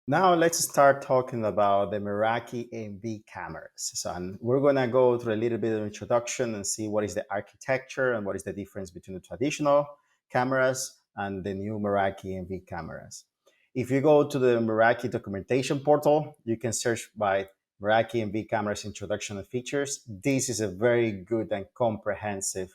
Now let's start talking about the Meraki AV cameras. So and we're gonna go through a little bit of introduction and see what is the architecture and what is the difference between the traditional cameras and the new Meraki AV cameras. If you go to the Meraki documentation portal, you can search by Meraki AV cameras introduction and features. This is a very good and comprehensive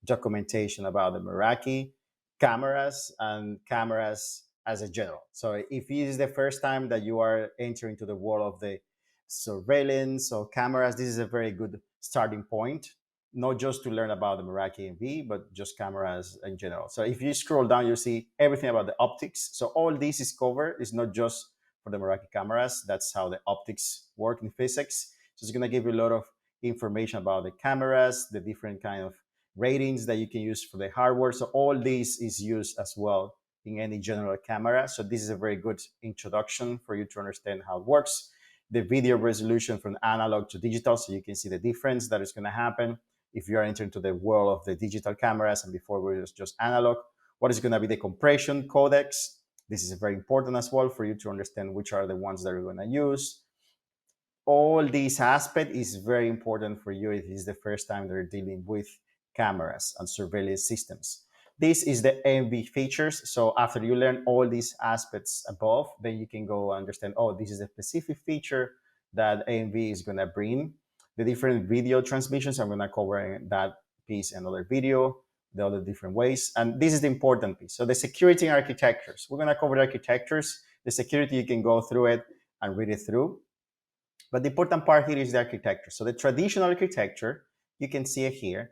documentation about the Meraki cameras and cameras as a general. So if it is the first time that you are entering to the world of the surveillance or cameras, this is a very good starting point, not just to learn about the Meraki AV, but just cameras in general. So if you scroll down, you see everything about the optics. So all this is covered. It's not just for the Meraki cameras. That's how the optics work in physics. So it's going to give you a lot of information about the cameras, the different kind of ratings that you can use for the hardware. So all this is used as well in any general camera. So this is a very good introduction for you to understand how it works. The video resolution from analog to digital, so you can see the difference that is going to happen if you are entering to the world of the digital cameras and before we was just analog. What is going to be the compression codecs? This is very important as well for you to understand which are the ones that you're going to use. All these aspect is very important for you if it's the first time they're dealing with cameras and surveillance systems. This is the AMV features. So after you learn all these aspects above, then you can go understand, oh, this is a specific feature that AMV is going to bring. The different video transmissions, I'm going to cover that piece in another video, the other different ways. And this is the important piece. So the security and architectures. We're going to cover the architectures. The security, you can go through it and read it through. But the important part here is the architecture. So the traditional architecture, you can see it here,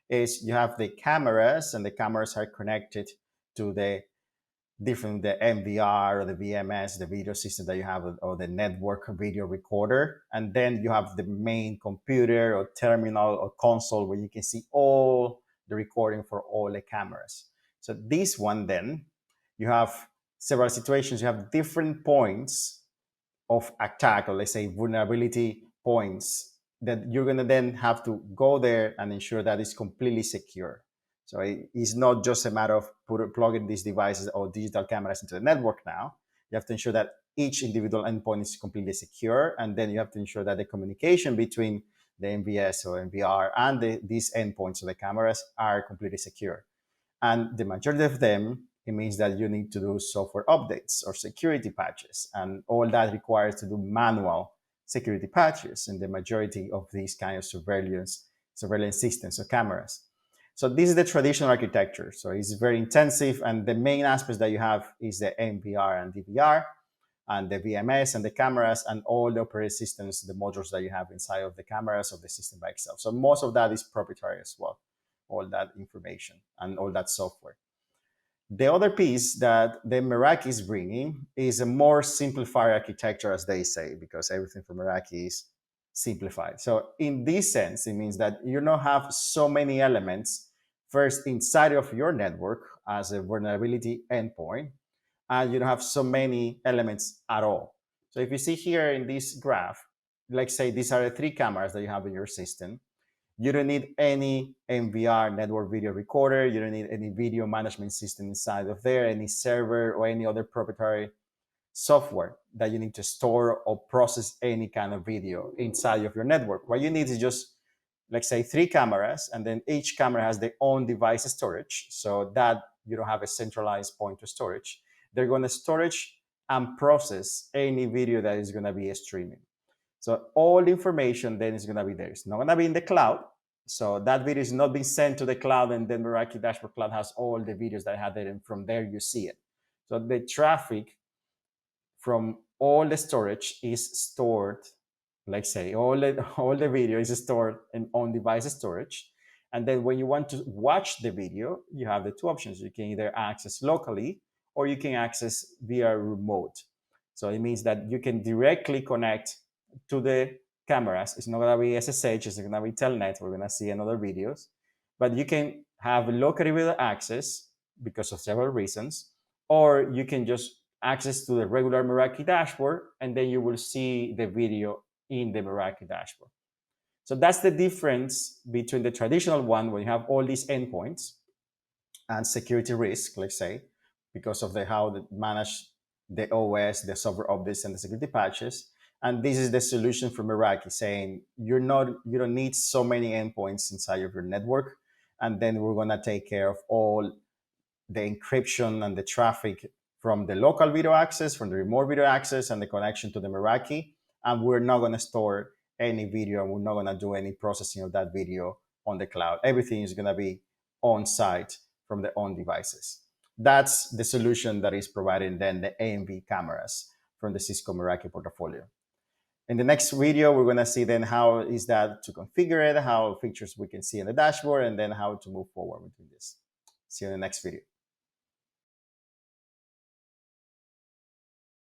is you have the cameras, and the cameras are connected to the different the MVR or the VMS, the video system that you have, or the network video recorder, and then you have the main computer or terminal or console where you can see all the recording for all the cameras. So this one, then you have several situations. You have different points of attack, or let's say vulnerability points, that you're going to then have to go there and ensure that it's completely secure. So it's not just a matter of plugging these devices or digital cameras into the network now. You have to ensure that each individual endpoint is completely secure, and then you have to ensure that the communication between the MVS or MVR and these endpoints of the cameras are completely secure. And the majority of them, it means that you need to do software updates or security patches. And all that requires to do manual security patches in the majority of these kind of surveillance systems or cameras. So this is the traditional architecture. So it's very intensive. And the main aspects that you have is the MVR and DVR and the VMS and the cameras and all the operating systems, the modules that you have inside of the cameras of the system by itself. So most of that is proprietary as well, all that information and all that software. The other piece that the Meraki is bringing is a more simplified architecture, as they say, because everything from Meraki is simplified. So in this sense, it means that you don't have so many elements first inside of your network as a vulnerability endpoint, and you don't have so many elements at all. So if you see here in this graph, like say these are the three cameras that you have in your system. You don't need any MVR network video recorder. You don't need any video management system inside of there, any server or any other proprietary software that you need to store or process any kind of video inside of your network. What you need is just, let's say, three cameras, and then each camera has their own device storage, so that you don't have a centralized point to storage. They're going to storage and process any video that is going to be streaming. So all the information then is going to be there. It's not going to be in the cloud. So that video is not being sent to the cloud, and then Meraki Dashboard Cloud has all the videos that I have there, and from there you see it. So the traffic from all the storage is stored, like say all the video is stored in on device storage. And then when you want to watch the video, you have the two options. You can either access locally or you can access via remote. So it means that you can directly connect to the cameras. It's not going to be SSH, it's going to be Telnet. We're going to see another videos. But you can have locally video access because of several reasons, or you can just access to the regular Meraki dashboard, and then you will see the video in the Meraki dashboard. So that's the difference between the traditional one, where you have all these endpoints and security risk, let's say, because of the how they manage the OS, the software updates, and the security patches. And this is the solution from Meraki, saying you don't need so many endpoints inside of your network, and then we're gonna take care of all the encryption and the traffic from the local video access, from the remote video access, and the connection to the Meraki. And we're not gonna store any video, and we're not gonna do any processing of that video on the cloud. Everything is gonna be on site from their own devices. That's the solution that is providing then the AMV cameras from the Cisco Meraki portfolio. In the next video, we're going to see then how is that to configure it, how features we can see in the dashboard, and then how to move forward with this. See you in the next video.